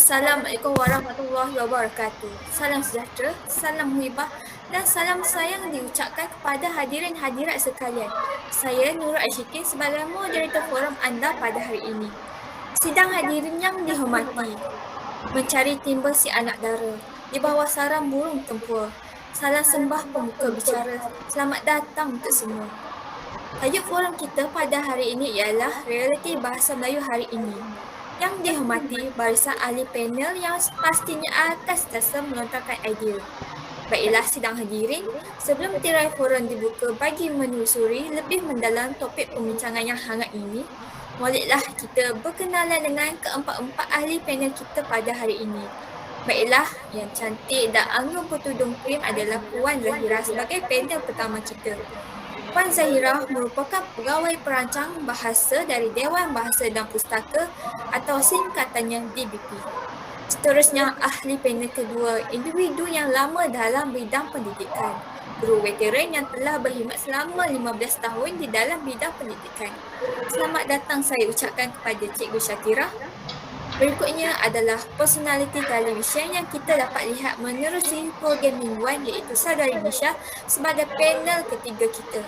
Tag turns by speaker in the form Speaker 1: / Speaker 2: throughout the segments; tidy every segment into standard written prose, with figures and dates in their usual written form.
Speaker 1: Assalamualaikum warahmatullahi wabarakatuh. Salam sejahtera, salam muhibah dan salam sayang diucapkan kepada hadirin hadirat sekalian. Saya Nurul Ashikin sebagai moderator forum anda pada hari ini. Sidang hadirin yang dihormati, mencari timbul si anak dara di bawah sarang burung tempur. Salam sembah pembuka bicara, selamat datang untuk semua. Tajuk forum kita pada hari ini ialah realiti bahasa Melayu hari ini. Yang dihormati barisan ahli panel yang pastinya akan sentiasa melontarkan idea. Baiklah sidang hadirin, sebelum tirai forum dibuka bagi menelusuri lebih mendalam topik pembincangan yang hangat ini, bolehlah kita berkenalan dengan keempat-empat ahli panel kita pada hari ini. Baiklah, yang cantik dan anggun bertudung krim adalah Puan Zahira sebagai panel pertama kita. Puan Zahira merupakan pegawai perancang bahasa dari Dewan Bahasa dan Pustaka atau singkatannya DBP. Seterusnya, ahli panel kedua, individu yang lama dalam bidang pendidikan. Guru veteran yang telah berkhidmat selama 15 tahun di dalam bidang pendidikan. Selamat datang saya ucapkan kepada Cikgu Syakira. Berikutnya adalah personaliti televisyen yang kita dapat lihat menerusi program mingguan iaitu Saudari Nisha sebagai panel ketiga kita.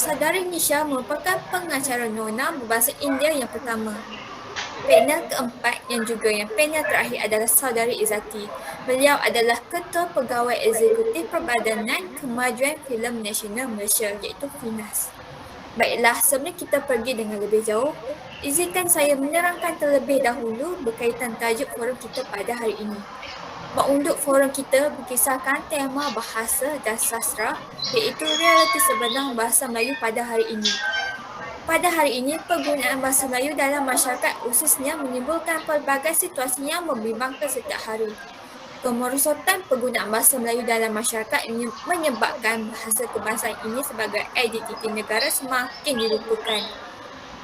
Speaker 1: Saudari Nisha merupakan pengacara nona berbahasa India yang pertama. Panel keempat yang juga yang panel terakhir adalah Saudari Izzati. Beliau adalah Ketua Pegawai Eksekutif Perbadanan Kemajuan Filem Nasional Malaysia iaitu FINAS. Baiklah, sebelum kita pergi dengan lebih jauh, izinkan saya menerangkan terlebih dahulu berkaitan tajuk forum kita pada hari ini. Untuk forum kita berkisarkan tema bahasa dan sastra iaitu realiti sebenar bahasa Melayu pada hari ini. Pada hari ini, penggunaan bahasa Melayu dalam masyarakat khususnya menimbulkan pelbagai situasi yang membimbangkan setiap hari. Kemerosotan penggunaan bahasa Melayu dalam masyarakat menyebabkan bahasa kebangsaan ini sebagai identiti negara semakin dilupakan.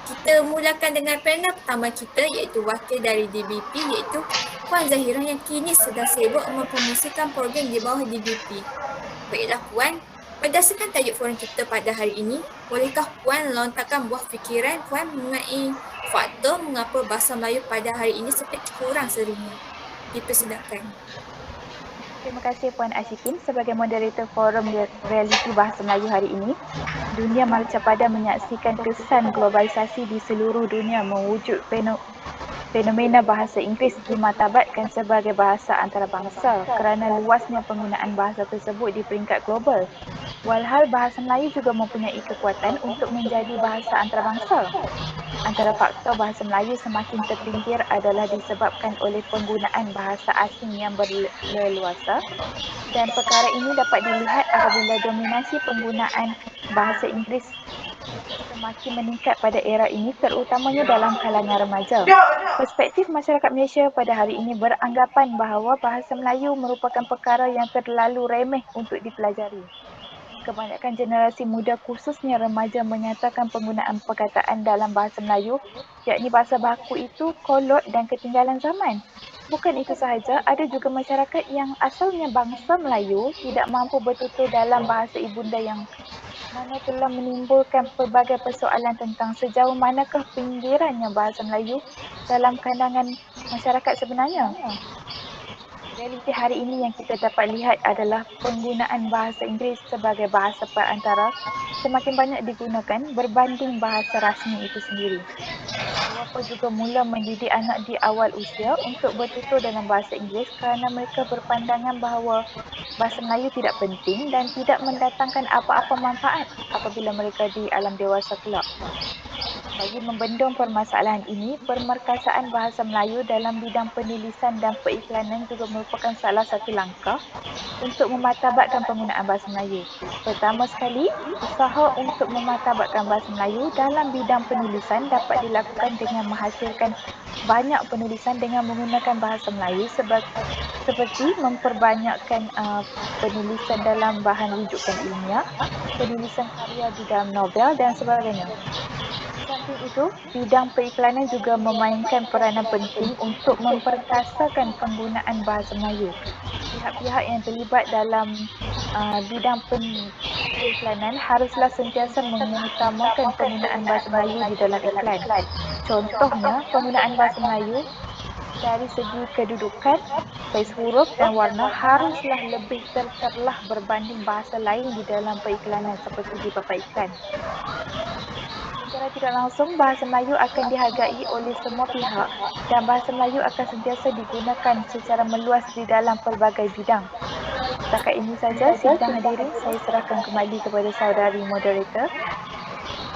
Speaker 1: Kita mulakan dengan panel pertama kita iaitu wakil dari DBP iaitu Puan Zahira yang kini sedang sibuk mempromosikan program di bawah DBP. Baiklah Puan, berdasarkan tajuk forum kita pada hari ini, bolehkah Puan lontarkan buah fikiran Puan mengenai faktor mengapa bahasa Melayu pada hari ini seperti kurang serunya? Dipersilakan.
Speaker 2: Terima kasih Puan Ashikin sebagai moderator forum realiti bahasa Melayu hari ini. Dunia marcapada menyaksikan kesan globalisasi di seluruh dunia mewujud fenomena bahasa Inggeris dimartabatkan sebagai bahasa antarabangsa kerana luasnya penggunaan bahasa tersebut di peringkat global. Walhal bahasa Melayu juga mempunyai kekuatan untuk menjadi bahasa antarabangsa. Antara faktor bahasa Melayu semakin terpinggir adalah disebabkan oleh penggunaan bahasa asing yang berleluasa dan perkara ini dapat dilihat apabila dominasi penggunaan bahasa Inggeris semakin meningkat pada era ini terutamanya dalam kalangan remaja. Perspektif masyarakat Malaysia pada hari ini beranggapan bahawa bahasa Melayu merupakan perkara yang terlalu remeh untuk dipelajari. Kebanyakan generasi muda khususnya remaja menyatakan penggunaan perkataan dalam bahasa Melayu yakni bahasa baku itu kolot dan ketinggalan zaman. Bukan itu sahaja, ada juga masyarakat yang asalnya bangsa Melayu tidak mampu bertutur dalam bahasa ibunda yang mana telah menimbulkan pelbagai persoalan tentang sejauh manakah pinggirannya bahasa Melayu dalam pandangan masyarakat sebenarnya. Realiti hari ini yang kita dapat lihat adalah penggunaan bahasa Inggeris sebagai bahasa perantara semakin banyak digunakan berbanding bahasa rasmi itu sendiri. Bapa juga mula mendidik anak di awal usia untuk bertutur dalam bahasa Inggeris kerana mereka berpandangan bahawa bahasa Melayu tidak penting dan tidak mendatangkan apa-apa manfaat apabila mereka di alam dewasa kelak. Bagi membendung permasalahan ini, pemerkasaan bahasa Melayu dalam bidang penulisan dan periklanan juga merupakan salah satu langkah untuk memartabatkan penggunaan bahasa Melayu. Pertama sekali, usaha untuk memartabatkan bahasa Melayu dalam bidang penulisan dapat dilakukan dengan menghasilkan banyak penulisan dengan menggunakan bahasa Melayu seperti memperbanyakkan penulisan dalam bahan rujukan ilmiah, penulisan karya di dalam novel dan sebagainya. Samping itu, bidang periklanan juga memainkan peranan penting untuk memperkasakan penggunaan bahasa Melayu. Pihak-pihak yang terlibat dalam bidang periklanan haruslah sentiasa mengutamakan penggunaan bahasa Melayu di dalam iklan. Contohnya, penggunaan bahasa Melayu Dari segi kedudukan, saiz huruf dan warna haruslah lebih tercerlah berbanding bahasa lain di dalam periklanan seperti di perbaikan. Secara tidak langsung, bahasa Melayu akan dihargai oleh semua pihak dan bahasa Melayu akan sentiasa digunakan secara meluas di dalam pelbagai bidang. Setakat ini saja sidang hadirin, saya serahkan kembali kepada saudari moderator.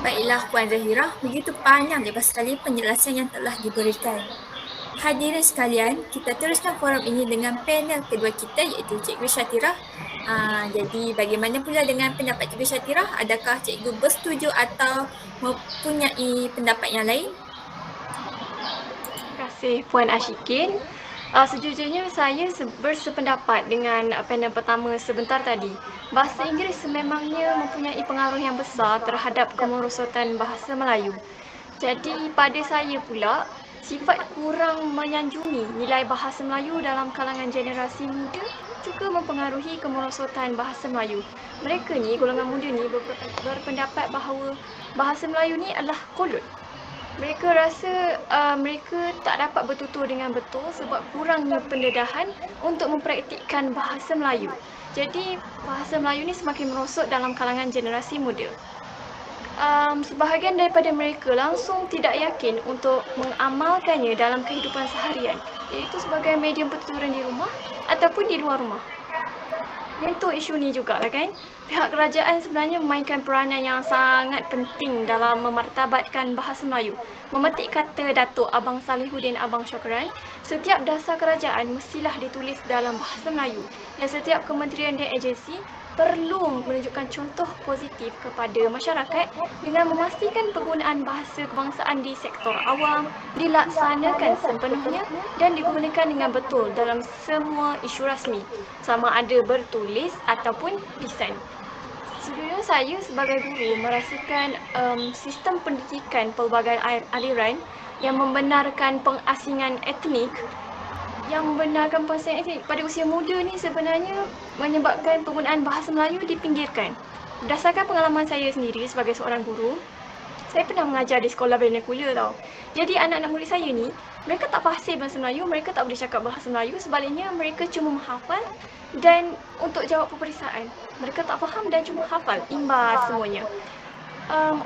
Speaker 1: Baiklah Puan Zahira, begitu panjang lebar sekali penjelasan yang telah diberikan. Hadirin sekalian, kita teruskan forum ini dengan panel kedua kita iaitu Cikgu Syatira. Jadi bagaimana pula dengan pendapat Cikgu Syatira? Adakah Cikgu bersetuju atau mempunyai pendapat yang lain?
Speaker 3: Terima kasih Puan Ashikin. Sejujurnya saya bersependapat dengan panel pertama sebentar tadi. Bahasa Inggeris sememangnya mempunyai pengaruh yang besar terhadap kemerosotan bahasa Melayu. Jadi pada saya pula, sifat kurang menyanjungi nilai bahasa Melayu dalam kalangan generasi muda juga mempengaruhi kemerosotan bahasa Melayu. Mereka ni, golongan muda ni berpendapat bahawa bahasa Melayu ni adalah kolot. Mereka rasa mereka tak dapat bertutur dengan betul sebab kurangnya pendedahan untuk mempraktikkan bahasa Melayu. Jadi bahasa Melayu ni semakin merosot dalam kalangan generasi muda. Sebahagian daripada mereka langsung tidak yakin untuk mengamalkannya dalam kehidupan seharian, iaitu sebagai medium pertuturan di rumah ataupun di luar rumah. Menyentuh isu ni jugalah kan. Pihak kerajaan sebenarnya memainkan peranan yang sangat penting dalam memartabatkan bahasa Melayu. Memetik kata Datuk Abang Salihuddin Abang Syokran, setiap dasar kerajaan mestilah ditulis dalam bahasa Melayu dan setiap kementerian dan agensi perlu menunjukkan contoh positif kepada masyarakat dengan memastikan penggunaan bahasa kebangsaan di sektor awam dilaksanakan sepenuhnya dan digunakan dengan betul dalam semua isu rasmi, sama ada bertulis ataupun lisan. Sejujurnya saya sebagai guru merasakan sistem pendidikan pelbagai aliran yang membenarkan pengasingan etnik pada usia muda ni sebenarnya menyebabkan penggunaan bahasa Melayu dipinggirkan. Berdasarkan pengalaman saya sendiri sebagai seorang guru, saya pernah mengajar di sekolah vernacular tau. Jadi anak-anak murid saya ni, mereka tak fasih bahasa Melayu, mereka tak boleh cakap bahasa Melayu, sebaliknya mereka cuma menghafal dan untuk jawab peperiksaan. Mereka tak faham dan cuma hafal, imbas semuanya.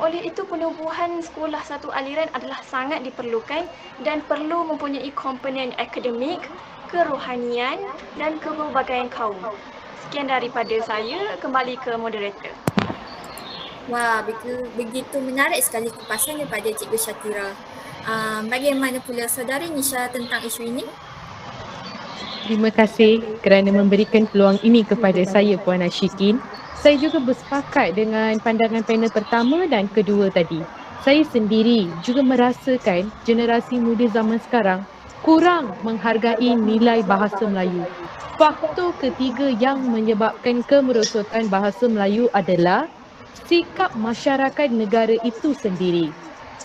Speaker 3: Oleh itu, penubuhan sekolah satu aliran adalah sangat diperlukan dan perlu mempunyai komponen akademik, kerohanian dan kepelbagaian kaum. Sekian daripada saya, kembali ke moderator.
Speaker 1: Wah, begitu menarik sekali kupasan daripada Cikgu Syatira. Bagaimana pula saudari Nisha tentang isu ini?
Speaker 4: Terima kasih kerana memberikan peluang ini kepada saya Puan Ashikin. Saya juga bersepakat dengan pandangan panel pertama dan kedua tadi. Saya sendiri juga merasakan generasi muda zaman sekarang kurang menghargai nilai bahasa Melayu. Faktor ketiga yang menyebabkan kemerosotan bahasa Melayu adalah sikap masyarakat negara itu sendiri.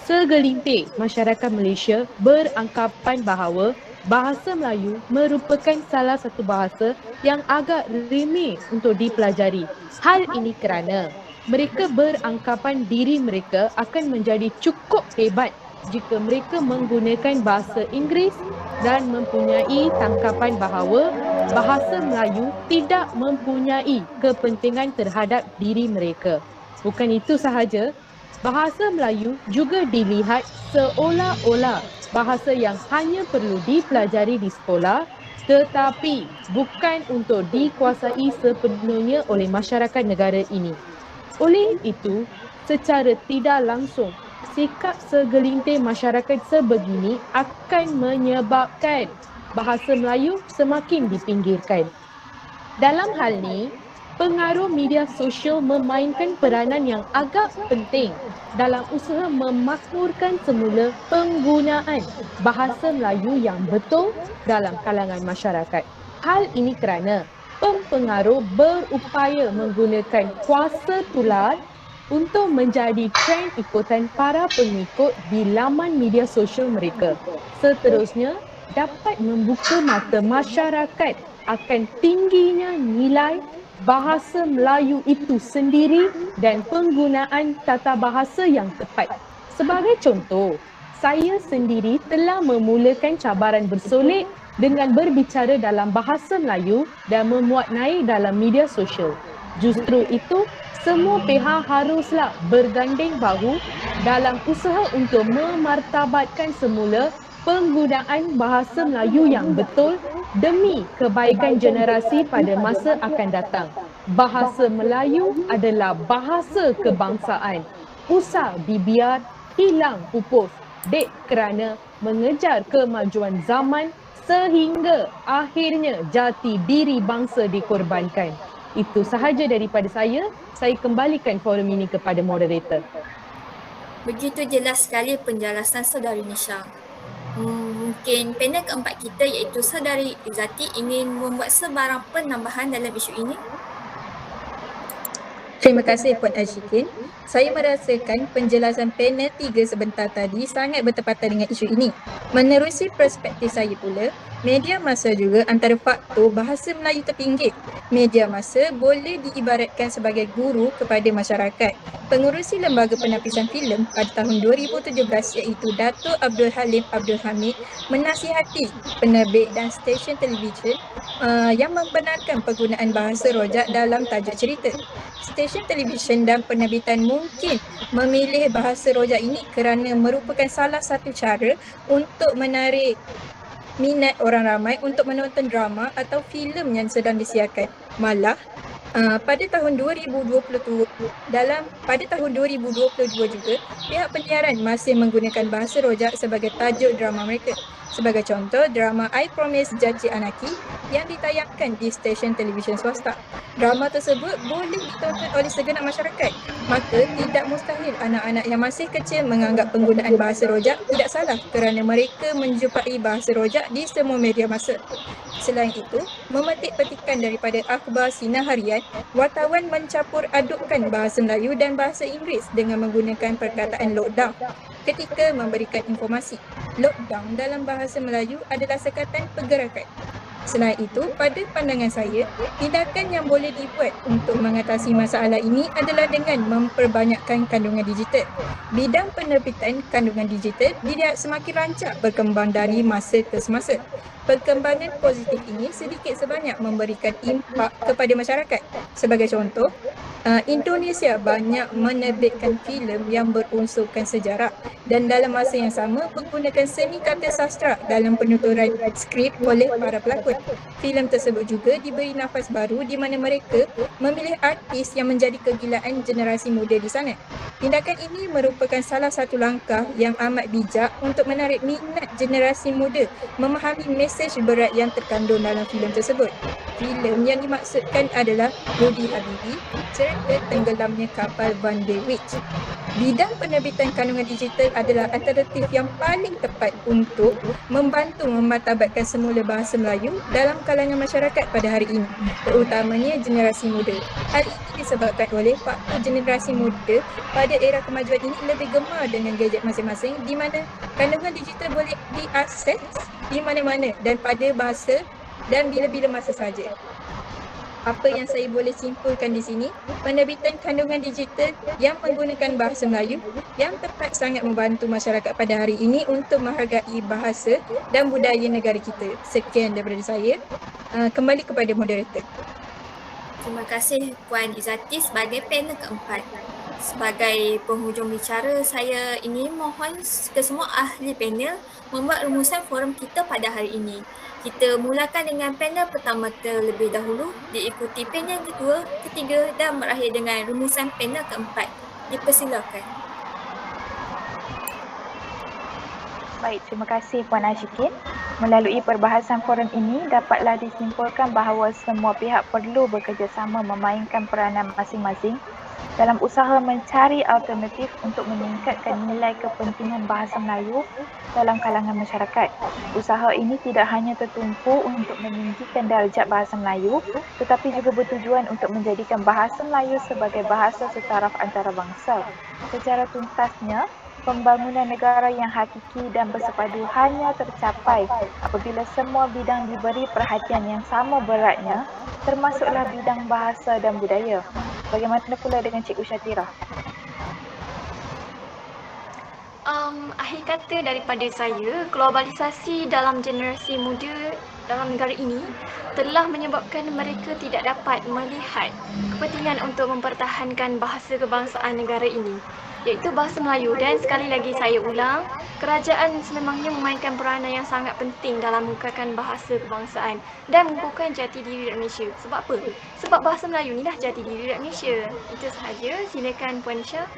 Speaker 4: Segelintir masyarakat Malaysia beranggapan bahawa bahasa Melayu merupakan salah satu bahasa yang agak remeh untuk dipelajari. Hal ini kerana mereka beranggapan diri mereka akan menjadi cukup hebat jika mereka menggunakan bahasa Inggeris dan mempunyai tangkapan bahawa bahasa Melayu tidak mempunyai kepentingan terhadap diri mereka. Bukan itu sahaja, bahasa Melayu juga dilihat seolah-olah bahasa yang hanya perlu dipelajari di sekolah tetapi bukan untuk dikuasai sepenuhnya oleh masyarakat negara ini. Oleh itu, secara tidak langsung, sikap segelintir masyarakat sebegini akan menyebabkan bahasa Melayu semakin dipinggirkan. Dalam hal ini, pengaruh media sosial memainkan peranan yang agak penting dalam usaha memakmurkan semula penggunaan bahasa Melayu yang betul dalam kalangan masyarakat. Hal ini kerana pempengaruh berupaya menggunakan kuasa tular untuk menjadi trend ikutan para pengikut di laman media sosial mereka. Seterusnya, dapat membuka mata masyarakat akan tingginya nilai bahasa Melayu itu sendiri dan penggunaan tata bahasa yang tepat. Sebagai contoh, saya sendiri telah memulakan cabaran bersolek dengan berbicara dalam bahasa Melayu dan memuat naik dalam media sosial. Justru itu, semua pihak haruslah berganding bahu dalam usaha untuk memartabatkan semula penggunaan bahasa Melayu yang betul demi kebaikan generasi pada masa akan datang. Bahasa Melayu adalah bahasa kebangsaan. Usah dibiar hilang pupus dek kerana mengejar kemajuan zaman sehingga akhirnya jati diri bangsa dikorbankan. Itu sahaja daripada saya. Saya kembalikan forum ini kepada moderator.
Speaker 1: Begitu jelas sekali penjelasan Saudari Nisha. Mungkin panel keempat kita iaitu Saudari Izzati ingin membuat sebarang penambahan dalam isu ini.
Speaker 5: Terima kasih Puan Ashikin. Saya merasakan penjelasan panel 3 sebentar tadi sangat bertepatan dengan isu ini. Menerusi perspektif saya pula, media massa juga antara faktor bahasa Melayu terpinggir. Media massa boleh diibaratkan sebagai guru kepada masyarakat. Pengurusi Lembaga Penapisan Filem pada tahun 2017 iaitu Dato' Abdul Halim Abdul Hamid menasihati penerbit dan stesen televisyen yang membenarkan penggunaan bahasa rojak dalam tajuk cerita. Stesen televisyen dan penerbitan mungkin memilih bahasa rojak ini kerana merupakan salah satu cara untuk menarik minat orang ramai untuk menonton drama atau filem yang sedang disiarkan. Malah pada tahun 2022 juga pihak penyiaran masih menggunakan bahasa rojak sebagai tajuk drama mereka. Sebagai contoh, drama I Promise Janji Anaki yang ditayangkan di stesen televisyen swasta. Drama tersebut boleh ditonton oleh segenap masyarakat. Maka tidak mustahil anak-anak yang masih kecil menganggap penggunaan bahasa rojak tidak salah kerana mereka menjumpai bahasa rojak di semua media massa. Selain itu, memetik petikan daripada akhbar Sinar Harian, wartawan mencampur adukkan bahasa Melayu dan bahasa Inggeris dengan menggunakan perkataan lockdown ketika memberikan informasi. Lockdown dalam bahasa Melayu adalah sekatan pergerakan. Selain itu, pada pandangan saya, tindakan yang boleh dibuat untuk mengatasi masalah ini adalah dengan memperbanyakkan kandungan digital. Bidang penerbitan kandungan digital dilihat semakin rancak berkembang dari masa ke semasa. Perkembangan positif ini sedikit sebanyak memberikan impak kepada masyarakat. Sebagai contoh, Indonesia banyak menerbitkan filem yang berunsurkan sejarah dan dalam masa yang sama menggunakan seni kata sastra dalam penuturan skrip oleh para pelakon. Filem tersebut juga diberi nafas baru di mana mereka memilih artis yang menjadi kegilaan generasi muda di sana. Tindakan ini merupakan salah satu langkah yang amat bijak untuk menarik minat generasi muda memahami mesej berat yang terkandung dalam filem tersebut. Filem yang dimaksudkan adalah Rudy Habibi, cerita tenggelamnya kapal Van der Witch. Bidang penerbitan kandungan digital adalah alternatif yang paling tepat untuk membantu memartabatkan semula bahasa Melayu dalam kalangan masyarakat pada hari ini, terutamanya generasi muda. Hal ini disebabkan oleh faktor generasi muda pada era kemajuan ini lebih gemar dengan gadget masing-masing di mana kandungan digital boleh diakses di mana-mana dan pada bahasa dan bila-bila masa saja. Apa yang saya boleh simpulkan di sini, penerbitan kandungan digital yang menggunakan bahasa Melayu yang tepat sangat membantu masyarakat pada hari ini untuk menghargai bahasa dan budaya negara kita. Sekian daripada saya. Kembali kepada moderator.
Speaker 1: Terima kasih Puan Izzati sebagai panel keempat. Sebagai penghujung bicara, saya ingin mohon ke semua ahli panel membuat rumusan forum kita pada hari ini. Kita mulakan dengan panel pertama terlebih dahulu, diikuti panel kedua, ketiga dan berakhir dengan rumusan panel keempat. Dipersilakan.
Speaker 2: Baik, terima kasih Puan Ashikin. Melalui perbahasan forum ini, dapatlah disimpulkan bahawa semua pihak perlu bekerjasama memainkan peranan masing-masing dalam usaha mencari alternatif untuk meningkatkan nilai kepentingan bahasa Melayu dalam kalangan masyarakat. Usaha ini tidak hanya tertumpu untuk meninggikan darjat bahasa Melayu, tetapi juga bertujuan untuk menjadikan bahasa Melayu sebagai bahasa setaraf antarabangsa. Secara tuntasnya, pembangunan negara yang hakiki dan bersepadu hanya tercapai apabila semua bidang diberi perhatian yang sama beratnya, termasuklah bidang bahasa dan budaya. Bagaimana pula dengan Cikgu Syatira?
Speaker 3: Akhir kata daripada saya, globalisasi dalam generasi muda dalam negara ini telah menyebabkan mereka tidak dapat melihat kepentingan untuk mempertahankan bahasa kebangsaan negara ini, iaitu bahasa Melayu. Dan sekali lagi saya ulang, kerajaan sememangnya memainkan peranan yang sangat penting dalam mengukuhkan bahasa kebangsaan dan mengukuhkan jati diri rakyat Malaysia. Sebab apa? Sebab bahasa Melayu inilah jati diri rakyat Malaysia. Itu sahaja. Silakan Puan Syah.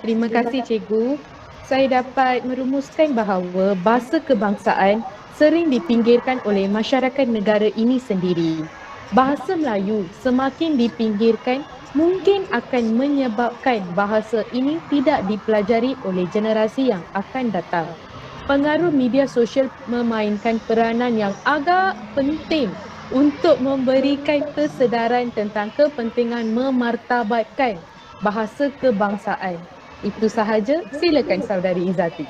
Speaker 4: Terima kasih Cikgu. Saya dapat merumuskan bahawa bahasa kebangsaan sering dipinggirkan oleh masyarakat negara ini sendiri. Bahasa Melayu semakin dipinggirkan mungkin akan menyebabkan bahasa ini tidak dipelajari oleh generasi yang akan datang. Pengaruh media sosial memainkan peranan yang agak penting untuk memberikan kesedaran tentang kepentingan memartabatkan bahasa kebangsaan. Itu sahaja, silakan Saudari Izzati.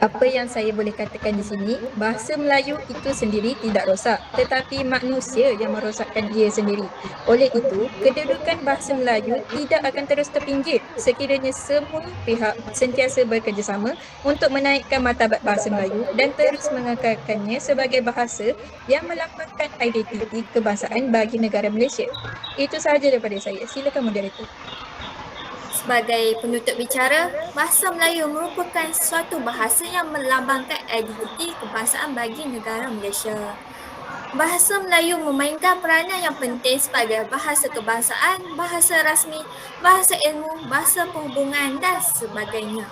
Speaker 5: Apa yang saya boleh katakan di sini, bahasa Melayu itu sendiri tidak rosak, tetapi manusia yang merosakkan ia sendiri. Oleh itu, kedudukan bahasa Melayu tidak akan terus terpinggir sekiranya semua pihak sentiasa bekerjasama untuk menaikkan martabat bahasa Melayu dan terus mengekalkannya sebagai bahasa yang melambangkan identiti kebangsaan bagi negara Malaysia. Itu sahaja daripada saya. Silakan moderator.
Speaker 1: Sebagai penutup bicara, bahasa Melayu merupakan suatu bahasa yang melambangkan identiti kebangsaan bagi negara Malaysia. Bahasa Melayu memainkan peranan yang penting sebagai bahasa kebangsaan, bahasa rasmi, bahasa ilmu, bahasa perhubungan dan sebagainya.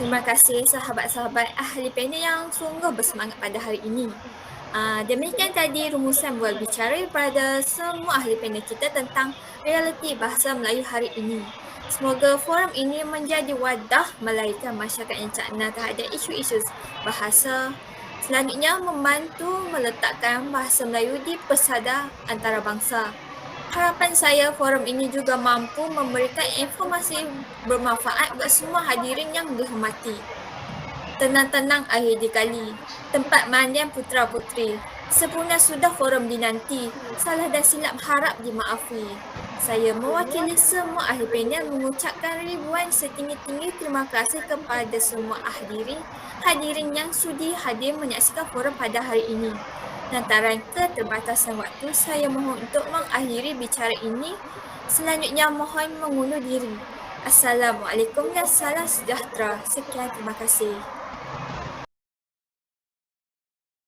Speaker 1: Terima kasih sahabat-sahabat ahli panel yang sungguh bersemangat pada hari ini. Demikian tadi rumusan bual bicara daripada semua ahli panel kita tentang realiti bahasa Melayu hari ini. Semoga forum ini menjadi wadah melahirkan masyarakat yang cakna terhadap isu-isu bahasa. Selanjutnya, membantu meletakkan bahasa Melayu di pesada antarabangsa. Harapan saya forum ini juga mampu memberikan informasi bermanfaat buat semua hadirin yang dihormati. Tenang-tenang akhir dikali, tempat mandian putera-puteri. Sempurna sudah forum dinanti, salah dan silap harap dimaafi. Saya mewakili semua ahli panel mengucapkan ribuan setinggi-tinggi terima kasih kepada semua hadirin yang sudi hadir menyaksikan forum pada hari ini. Lantaran keterbatasan waktu, saya mohon untuk mengakhiri bicara ini. Selanjutnya mohon mengundur diri. Assalamualaikum dan salam sejahtera. Sekian, terima kasih.